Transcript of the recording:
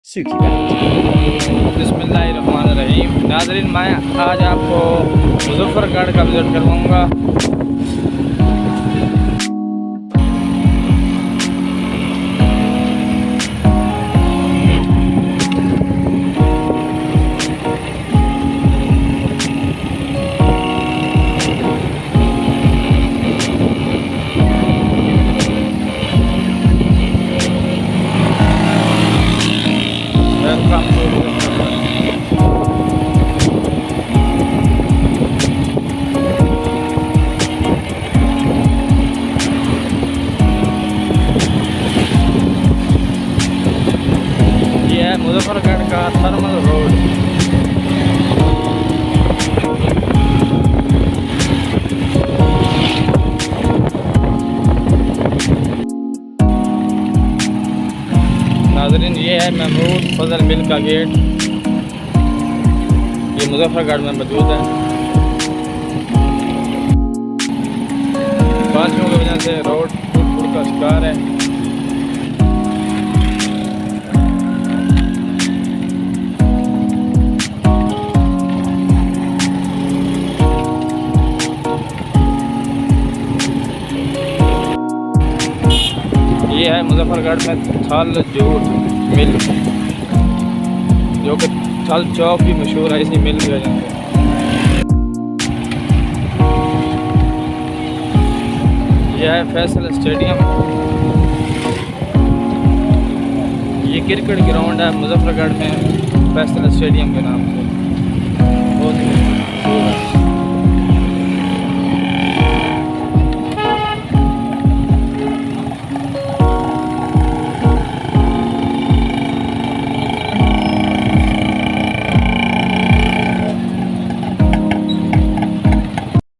सूखी बात। बिस्मिल्लाहिर्रहमानिर्रहीम। नाज़रीन, मैं आज आपको मुज़फ़्फ़रगढ़ का विज़िट करवाऊँगा। Welcome to Muzaffargarh. ये है मुज़फ़्फ़रगढ़ का थर्मल रोड। नाज़रीन, ये है महमूद फजल मिल का गेट। ये मुज़फ़्फ़रगढ़ में मौजूद है। बारिशों की वजह से रोड टूट का शिकार है। ये है मुज़फ़्फ़रगढ़ में थल जूट मिल, जो कि थल चौक भी मशहूर है इसी मिल की वजह से। यह है फैसल स्टेडियम। ये क्रिकेट ग्राउंड है मुज़फ़्फ़रगढ़ में फैसल स्टेडियम के नाम से।